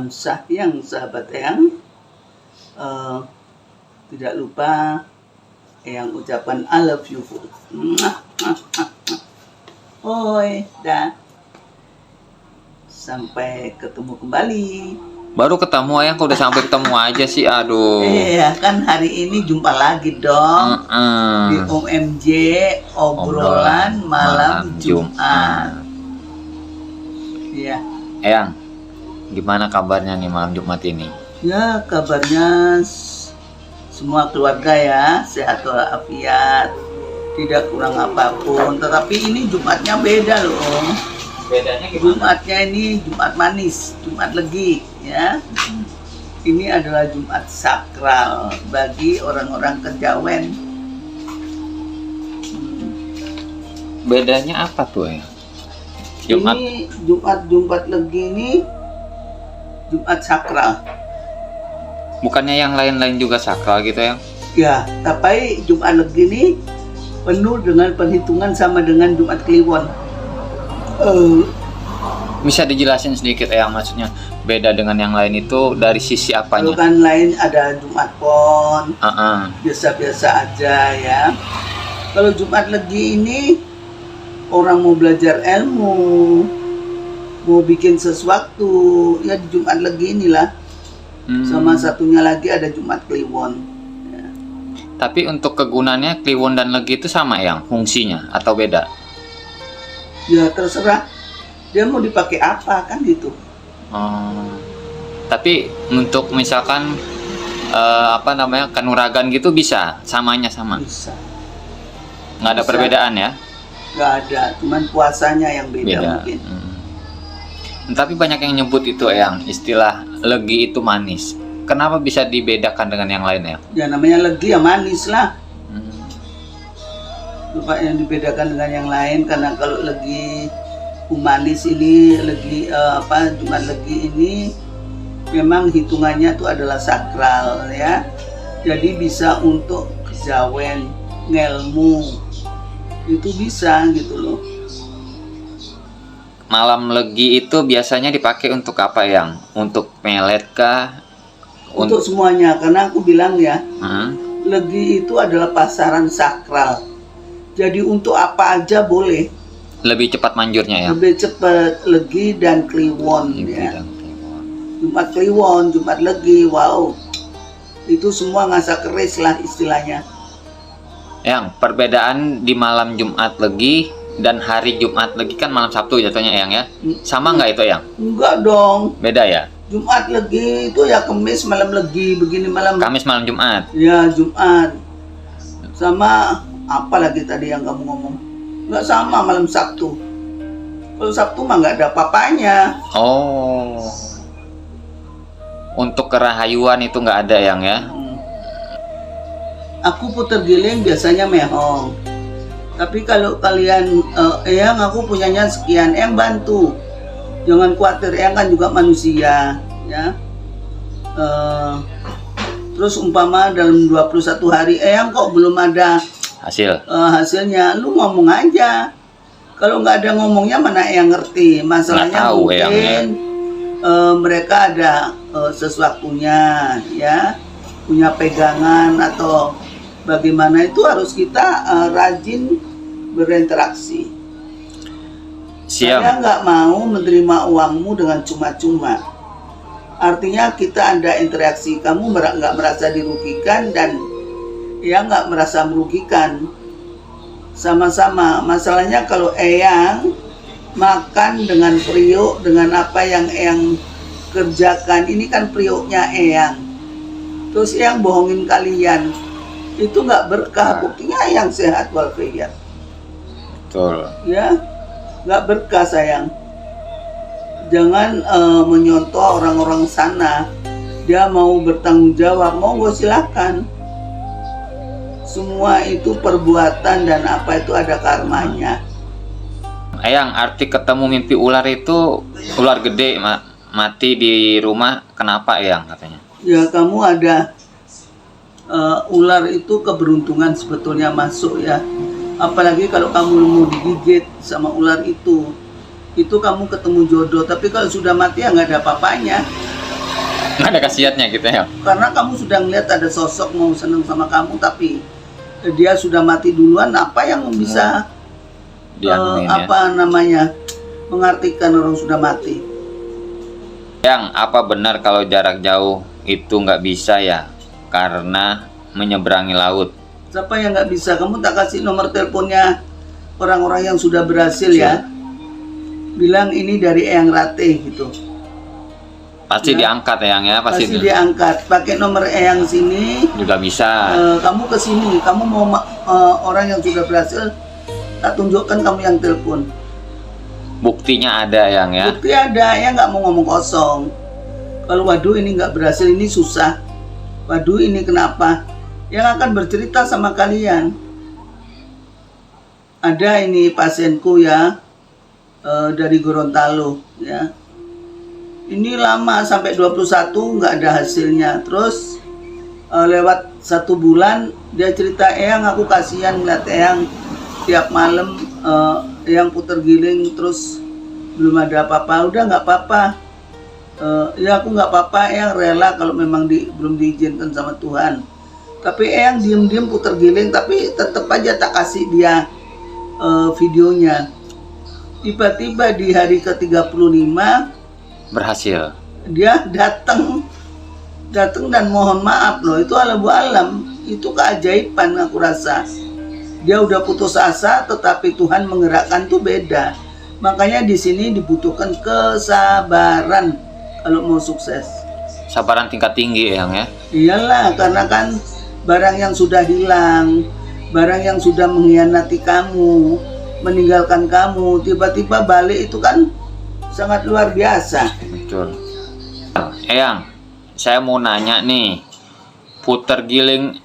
Sayang sahabat Eyang, tidak lupa Eyang ucapan I love you. Oi, dah. Sampai ketemu kembali. Baru ketemu Eyang, kok udah sampai ketemu aja sih, aduh. Iya, kan hari ini jumpa lagi dong. Di OMJ, obrolan malam Jumat. Iya. Eyang, gimana kabarnya nih malam Jumat ini? Ya, kabarnya semua keluarga ya, sehat walafiat, tidak kurang apapun. Tetapi ini Jumatnya beda loh. Bedanya gimana? Jumatnya ini Jumat manis, Jumat legi ya. Ini adalah Jumat sakral bagi orang-orang Kejawen. Bedanya apa tuh ya? Jumat. Ini Jumat legi ini Jumat sakral. Bukannya yang lain-lain juga sakral gitu ya? Ya, tapi Jumat legi ini penuh dengan perhitungan sama dengan Jumat Kliwon. Bisa dijelasin sedikit Eyang, maksudnya beda dengan yang lain itu dari sisi apanya? Kalau kan lain ada Jumat Pon, biasa-biasa aja ya. Kalau Jumat legi ini orang mau belajar ilmu, mau bikin sesuatu, ya di Jumat legi inilah. Sama satunya lagi ada Jumat Kliwon. Ya. Tapi untuk kegunaannya Kliwon dan legi itu sama Eyang, fungsinya atau beda? Ya terserah dia mau dipakai apa kan gitu. Tapi untuk misalkan kanuragan gitu bisa, samanya sama. Bisa. Nggak ada Bisa. perbedaan ya? Nggak ada, cuman puasanya yang beda. Mungkin. Tapi banyak yang nyebut itu Eyang, istilah legi itu manis. Kenapa bisa dibedakan dengan yang lain ya? Ya namanya legi ya manis lah. Lupa yang dibedakan dengan yang lain, karena kalau legi humanis ini Jumat legi ini memang hitungannya itu adalah sakral ya. Jadi bisa untuk kejawen, ngelmu. Itu bisa gitu loh. Malam legi itu biasanya dipakai untuk apa Yang? Untuk melet kah? Untuk semuanya, karena aku bilang ya, legi itu adalah pasaran sakral. Jadi untuk apa aja boleh. Lebih cepat manjurnya ya? Lebih cepat legi dan kliwon ya. Jumat kliwon, Jumat legi, wow. Itu semua ngasak keris lah istilahnya. Yang perbedaan di malam Jumat legi dan hari Jumat legi kan malam Sabtu jatuhnya Eyang ya? Sama nggak itu Eyang? Enggak dong. Beda ya? Jumat legi itu ya Kamis malam legi, begini malam. Kamis malam Jumat. Ya Jumat. Sama apa lagi tadi yang kamu ngomong? Enggak sama malam Sabtu. Kalau Sabtu mah nggak ada apa-apanya. Oh. Untuk kerahayuan itu nggak ada Yang ya? Aku puter giling biasanya mehong. Tapi kalau kalian, Eyang aku punyanya sekian, Eyang bantu. Jangan khawatir, Eyang kan juga manusia, ya. Terus umpama dalam 21 hari, Eyang kok belum ada hasilnya, lu ngomong aja. Kalau nggak ada ngomongnya mana Eyang ngerti. Masalahnya tahu, mungkin mereka ada sesuatunya, ya, punya pegangan atau bagaimana, itu harus kita rajin berinteraksi. Saya nggak mau menerima uangmu dengan cuma-cuma. Artinya kita ada interaksi, kamu nggak merasa dirugikan dan ya nggak merasa merugikan. Sama-sama. Masalahnya kalau Eyang makan dengan periuk, dengan apa yang Eyang kerjakan, ini kan periuknya Eyang. Terus Eyang bohongin kalian, itu nggak berkah. Buktinya Eyang sehat walafiat. Betul. Ya, nggak berkah sayang. Jangan menyontoh orang-orang sana. Dia mau bertanggung jawab, monggo silakan. Semua itu perbuatan dan apa itu ada karmanya. Eyang, arti ketemu mimpi ular itu ular gede mati di rumah, kenapa Eyang katanya? Ya kamu ada ular itu keberuntungan sebetulnya masuk ya. Apalagi kalau kamu mau digigit sama ular itu kamu ketemu jodoh. Tapi kalau sudah mati ya nggak ada apa-apanya. Nggak ada khasiatnya gitu ya. Karena kamu sudah ngeliat ada sosok mau seneng sama kamu, tapi dia sudah mati duluan. Apa yang bisa apa namanya mengartikan orang sudah mati? Yang apa benar kalau jarak jauh itu nggak bisa ya karena menyeberangi laut? Siapa yang nggak bisa? Kamu tak kasih nomor teleponnya orang-orang yang sudah berhasil ya? Bilang ini dari Eyang Ratih gitu. Pasti diangkat Eyang ya, pasti diangkat. Pakai nomor Eyang sini juga bisa. Kamu ke sini, kamu mau orang yang sudah berhasil, tak tunjukkan kamu yang telepon. Buktinya ada Eyang ya. Bukti ada, ya nggak mau ngomong kosong. Kalau waduh ini nggak berhasil, ini susah. Waduh ini kenapa? Yang akan bercerita sama kalian. Ada ini pasienku ya, dari Gorontalo ya. Ini lama sampai 21 nggak ada hasilnya. Terus lewat 1 bulan dia cerita, Eyang aku kasihan ngeliat Eyang tiap malam Eyang puter giling terus belum ada apa-apa. Udah nggak apa-apa. Ya aku nggak apa-apa, Eyang rela kalau memang belum diizinkan sama Tuhan. Tapi Eyang diem-diem puter giling, tapi tetap aja tak kasih dia videonya. Tiba-tiba di hari ke-35 berhasil. Dia datang dan mohon maaf loh, itu alam, itu keajaiban aku rasa. Dia udah putus asa, tetapi Tuhan menggerakkan tuh beda. Makanya di sini dibutuhkan kesabaran kalau mau sukses. Sabaran tingkat tinggi Eyang ya. Iyalah, karena kan barang yang sudah hilang, barang yang sudah mengkhianati kamu, meninggalkan kamu, tiba-tiba balik itu kan sangat luar biasa. Betul. Eyang, saya mau nanya nih, puter giling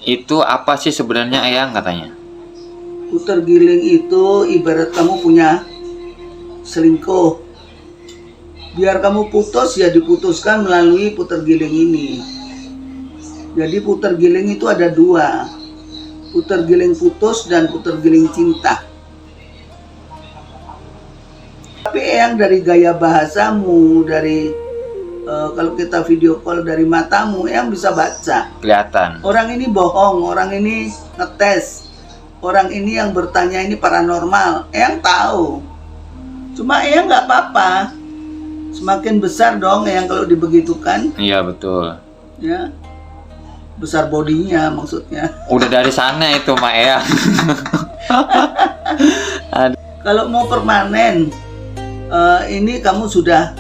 itu apa sih sebenarnya Eyang katanya? Puter giling itu ibarat kamu punya selingkuh. Biar kamu putus ya diputuskan melalui puter giling ini. Jadi puter giling itu ada 2. Puter giling putus dan puter giling cinta. Tapi Eyang dari gaya bahasamu, dari kalau kita video call dari matamu, Eyang bisa baca. Kelihatan. Orang ini bohong, orang ini ngetes, orang ini yang bertanya ini paranormal. Eyang tahu. Cuma Eyang nggak apa-apa. Semakin besar dong Eyang kalau dibegitukan. Iya betul. Ya, besar bodinya maksudnya. Udah dari sana itu Mak Eyang. Kalau mau permanen, ini kamu sudah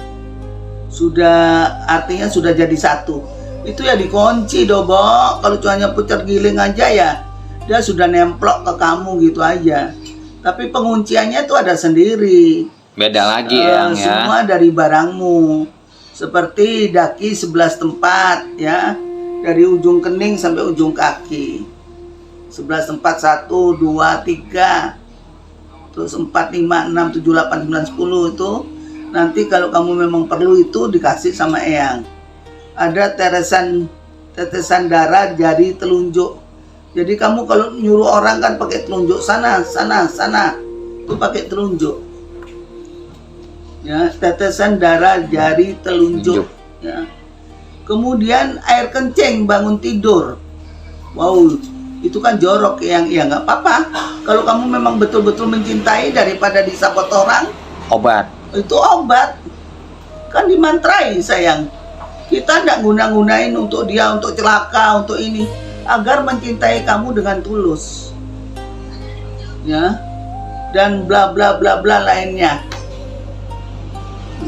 artinya sudah jadi satu. Itu ya dikunci Dobo. Kalau cuanya putar giling aja ya dia sudah nemplok ke kamu gitu aja. Tapi pengunciannya itu ada sendiri. Beda lagi Eyang ya. Semua dari barangmu. Seperti daki 11 tempat ya. Dari ujung kening sampai ujung kaki. 11 tempat 1, 2, 3. Terus 4, 5, 6, 7, 8, 9, 10 itu nanti kalau kamu memang perlu itu dikasih sama Eyang. Ada tetesan darah jari telunjuk. Jadi kamu kalau nyuruh orang kan pakai telunjuk sana. Itu pakai telunjuk. Ya, tetesan darah jari telunjuk. Ya. Kemudian air kencing bangun tidur. Wow, itu kan jorok yang ya nggak apa-apa. Kalau kamu memang betul-betul mencintai daripada disapot orang, obat. Itu obat. Kan dimantrai sayang. Kita nggak guna-gunain untuk dia, untuk celaka, untuk ini. Agar mencintai kamu dengan tulus. Ya. Dan bla bla bla bla lainnya.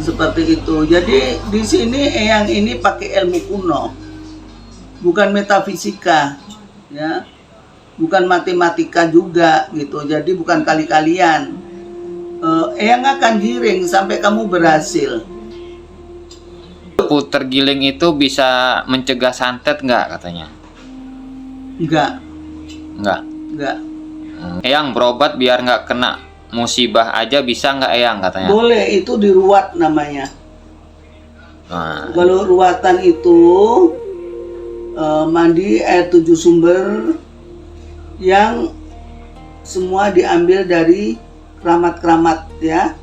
Seperti itu. Jadi di sini Eyang ini pakai ilmu kuno. Bukan metafisika. Ya. Bukan matematika juga gitu. Jadi bukan kali-kalian. Eyang akan giring sampai kamu berhasil. Puter giling itu bisa mencegah santet nggak katanya? Enggak. Eyang berobat biar nggak kena musibah aja bisa nggak Eyang katanya? Boleh, itu diruat namanya. Nah. Kalau ruatan itu mandi air 7 sumber yang semua diambil dari keramat-keramat ya.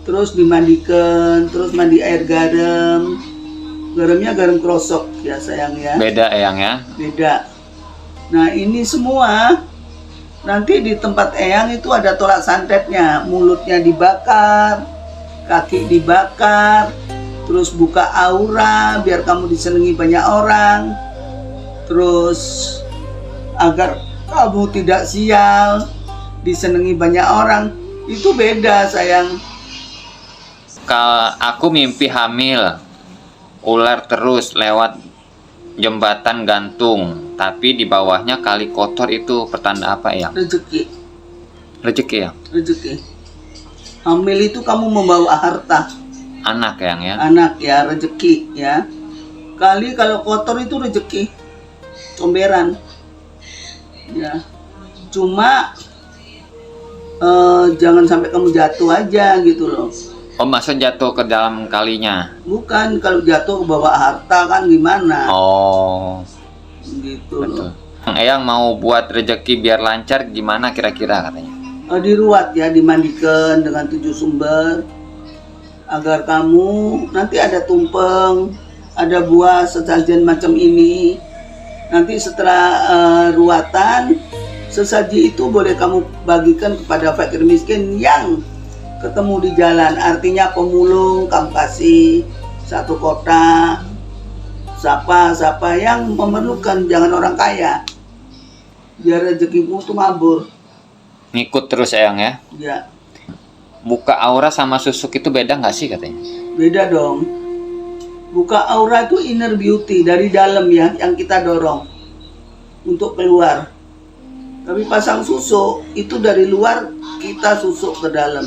Terus dimandikan, terus mandi air garam, Garamnya garam krosok ya sayang ya. Beda Eyang ya. Beda. Nah ini semua nanti di tempat Eyang itu ada tolak santetnya. Mulutnya dibakar, kaki dibakar, terus buka aura biar kamu disenangi banyak orang, terus agar kamu tidak sial, disenangi banyak orang. Itu beda sayang. Kalau aku mimpi hamil, ular terus lewat jembatan gantung, tapi di bawahnya kali kotor, itu pertanda apa ya? Rezeki. Rezeki ya? Rezeki. Hamil itu kamu membawa harta. Anak Eyang ya? Anak ya, rezeki ya. Kali kalau kotor itu rezeki. Comberan. Ya. Cuma jangan sampai kamu jatuh aja gitu loh. Oh, maksud jatuh ke dalam kalinya? Bukan, kalau jatuh bawa harta kan gimana? Oh, Gitu betul. loh. Eyang mau buat rezeki biar lancar gimana kira-kira katanya? Diruat ya, dimandikan dengan 7 sumber agar kamu nanti ada tumpeng, ada buah sesajen macam ini. Nanti setelah ruatan, sesaji itu boleh kamu bagikan kepada fakir miskin yang ketemu di jalan. Artinya pemulung kamu kasih 1 kotak. Siapa yang memerlukan, jangan orang kaya. Biar rezekimu tuh mabur. Ngikut terus Eyang ya? Ya, Buka aura sama susuk itu beda nggak sih katanya? beda dong. Buka aura itu inner beauty dari dalam ya, yang kita dorong untuk keluar. Tapi pasang susuk itu dari luar, kita susuk ke dalam.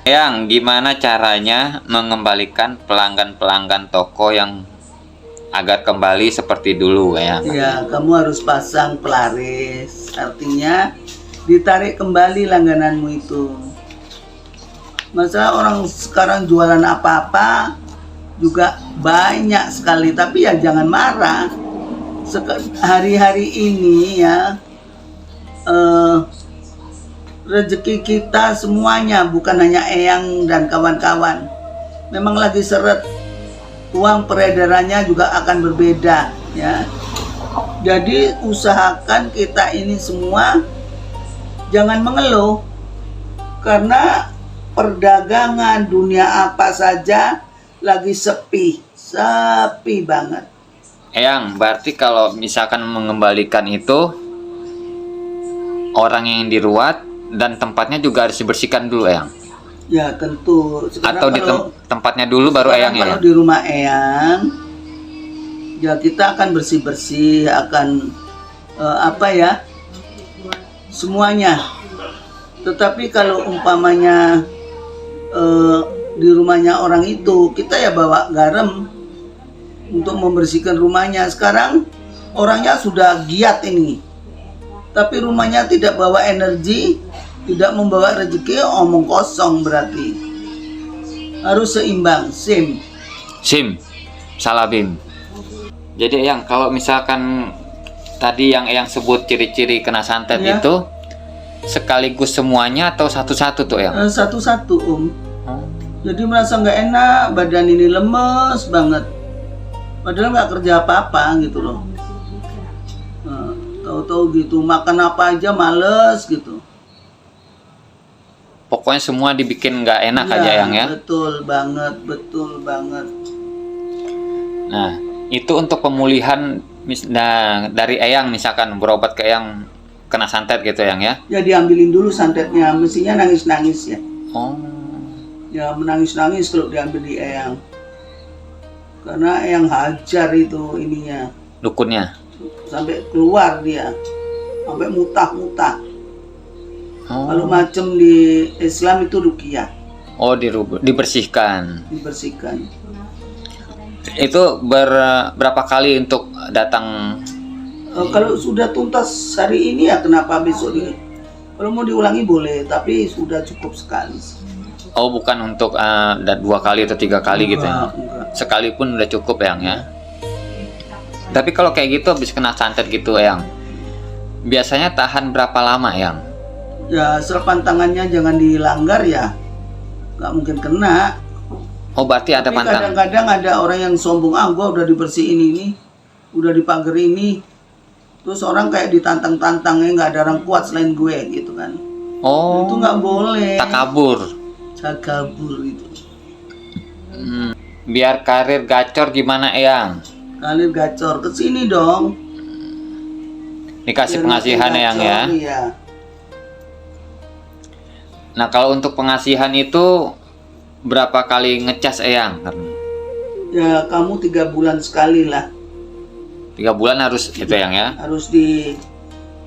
Eyang, gimana caranya mengembalikan pelanggan-pelanggan toko yang agar kembali seperti dulu Eyang? Ya, kamu harus pasang pelaris. Artinya ditarik kembali langgananmu itu. Masa orang sekarang jualan apa-apa juga banyak sekali, tapi ya jangan marah. Hari-hari ini ya rezeki kita semuanya, bukan hanya Eyang dan kawan-kawan. Memang lagi seret, uang peredarannya juga akan berbeda ya. Jadi usahakan kita ini semua jangan mengeluh, karena perdagangan dunia apa saja lagi sepi banget. Eyang, berarti kalau misalkan mengembalikan itu, orang yang diruat dan tempatnya juga harus dibersihkan dulu Eyang? Ya tentu. Sekarang atau di tempatnya dulu baru Eyang ya? Kalau di rumah Eyang, ya kita akan bersih-bersih, akan semuanya. Tetapi kalau umpamanya di rumahnya orang itu, kita ya bawa garam untuk membersihkan rumahnya. Sekarang orangnya sudah giat ini, tapi rumahnya tidak bawa energi, tidak membawa rezeki, omong kosong berarti. Harus seimbang, sim, salabim. Jadi Eyang, kalau misalkan tadi yang Eyang sebut ciri-ciri kena santet ya, itu sekaligus semuanya atau satu-satu tuh Eyang? Satu-satu Jadi merasa nggak enak, badan ini lemes banget. Padahal nggak kerja apa-apa gitu loh. Tahu-tahu gitu, makan apa aja males gitu. Pokoknya semua dibikin nggak enak Ya, aja Eyang ya? Betul banget. Nah, itu untuk pemulihan dari Eyang, misalkan berobat ke Eyang kena santet gitu Eyang ya? Ya diambilin dulu santetnya, mestinya nangis-nangis ya. Oh. Ya menangis-nangis kalau diambil di Eyang. Karena Eyang hajar itu ininya. Dukunnya? Sampai keluar dia. Sampai mutah-mutah. Oh. Kalau macam di Islam itu ruqyah. Oh, dibersihkan. Dibersihkan. Itu berapa kali untuk datang? Kalau sudah tuntas hari ini ya kenapa besok ini? Kalau mau diulangi boleh, tapi sudah cukup sekali. Oh, bukan untuk 2 kali atau 3 kali gitu ya? Enggak. Sekalipun udah cukup Eyang ya? Tapi kalau kayak gitu habis kena santet gitu Eyang, biasanya tahan berapa lama Eyang? Ya serapan tangannya jangan dilanggar ya, nggak mungkin kena. Oh, berarti ada Tapi pantang. kadang-kadang ada orang yang sombong, gua udah dibersihin ini, udah dipagar ini, terus orang kayak ditantang-tantang, nggak ada orang kuat selain gue gitu kan. Oh, Itu nggak boleh. takabur. Takabur itu. Biar karir gacor gimana, Eyang? Kalir gacor ke sini dong. Dikasih Biar pengasihan, makin Eyang gacor, ya. Iya. Nah, kalau untuk pengasihan itu berapa kali ngecas, Eyang? Ya kamu 3 bulan sekali lah. 3 bulan harus itu, Eyang ya. Harus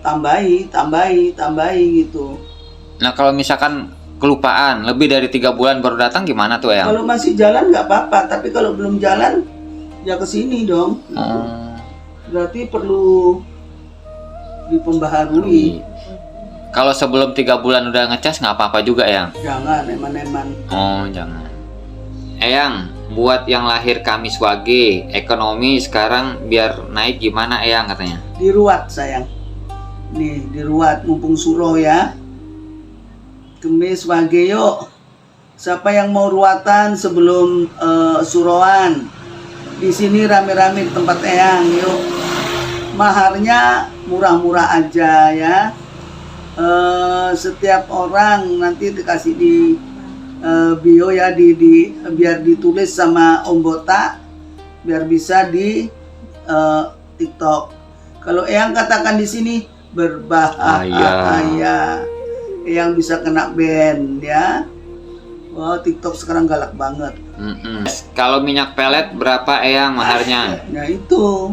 tambahi gitu. Nah, kalau misalkan kelupaan lebih dari 3 bulan baru datang gimana tuh, Eyang? Kalau masih jalan nggak apa-apa, tapi kalau belum jalan ya ke sini dong. Berarti perlu dipembaharui. Kalau sebelum 3 bulan udah ngecas nggak apa-apa juga, Eyang? Jangan eman-eman. Oh, jangan. Eyang, buat yang lahir Kamis Wage, ekonomi sekarang biar naik gimana, Eyang, katanya? Diruat sayang. Nih diruat mumpung suruh ya. Kemis Wage yuk. Siapa yang mau ruatan sebelum suroan? Di sini rame-rame di tempat Eyang yuk. Maharnya murah-murah aja ya. Setiap orang nanti dikasih di bio ya, biar ditulis sama Om Botak biar bisa di TikTok. Kalau Eyang katakan di sini berbahaya, Eyang bisa kena ban ya. Wah, TikTok sekarang galak banget. Kalau minyak pelet berapa, Eyang, maharnya? Nah itu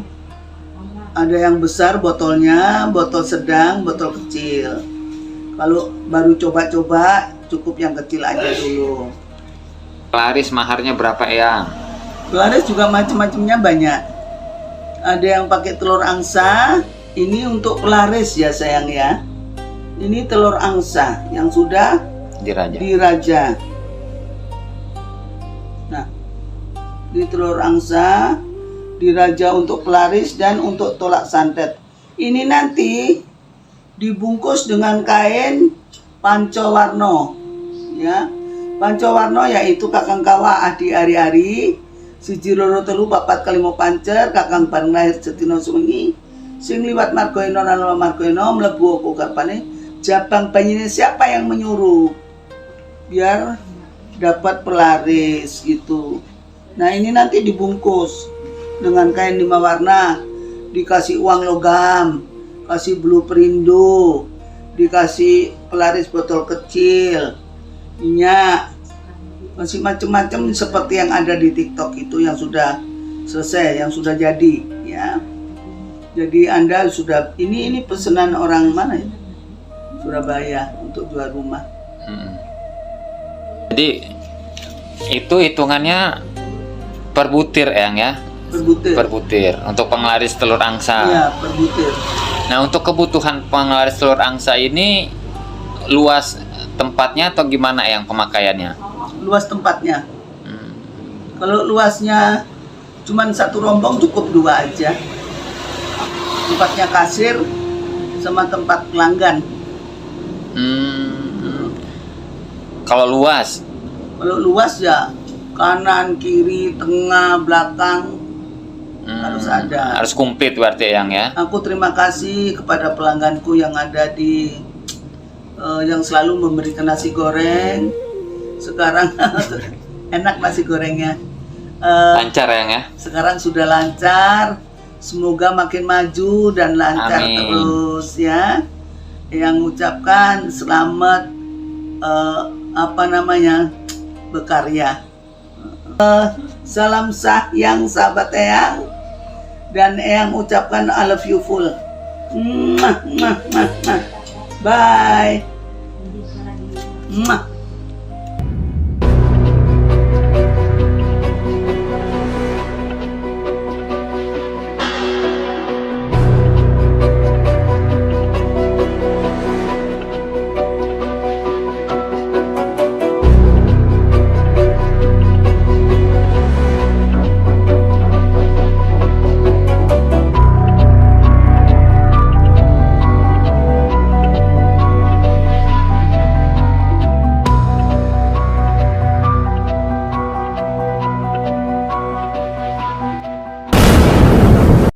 ada yang besar botolnya, botol sedang, botol kecil. Kalau baru coba-coba cukup yang kecil aja dulu. Pelaris maharnya berapa, Eyang? Pelaris juga macam-macamnya banyak. Ada yang pakai telur angsa. Ini untuk pelaris ya sayang ya. Ini telur angsa yang sudah diraja. Nah, di telur angsa diraja untuk pelaris dan untuk tolak santet. Ini nanti dibungkus dengan kain pancowarno ya. Pancowarno yaitu kakang kawa adi ari-ari siji loro telu papat kalimo pancer kakang bareng lahir setino suwengi sing liwat margoeno lan margoeno mlebu opo kapane jabang banyine siapa yang menyuruh biar dapat pelaris gitu. Nah ini nanti dibungkus dengan kain 5 warna, dikasih uang logam, kasih blue perindo, dikasih pelaris botol kecil, minyak, masih macam-macam seperti yang ada di TikTok itu yang sudah selesai, yang sudah jadi ya. Jadi Anda sudah ini pesanan orang mana ya? Surabaya untuk jual rumah. Jadi itu hitungannya per butir, Eyang ya? Per butir untuk penglaris telur angsa. Iya, per butir. Nah, untuk kebutuhan penglaris telur angsa ini luas tempatnya atau gimana, Eyang, pemakaiannya? Luas tempatnya. Kalau luasnya cuman 1 rombong cukup 2 aja. Tempatnya kasir sama tempat pelanggan. Kalau luas? Kalau luas ya kanan, kiri, tengah, belakang harus ada. Harus komplit berarti, Eyang ya? Aku terima kasih kepada pelangganku yang ada di yang selalu memberikan nasi goreng. Sekarang enak nasi gorengnya. Lancar, Eyang ya? Sekarang sudah lancar. Semoga makin maju dan lancar. Amin. Terus ya. Yang ucapkan selamat berkarya. Salam sayang sahabat Eyang, dan Eyang ucapkan I love you full. Bye.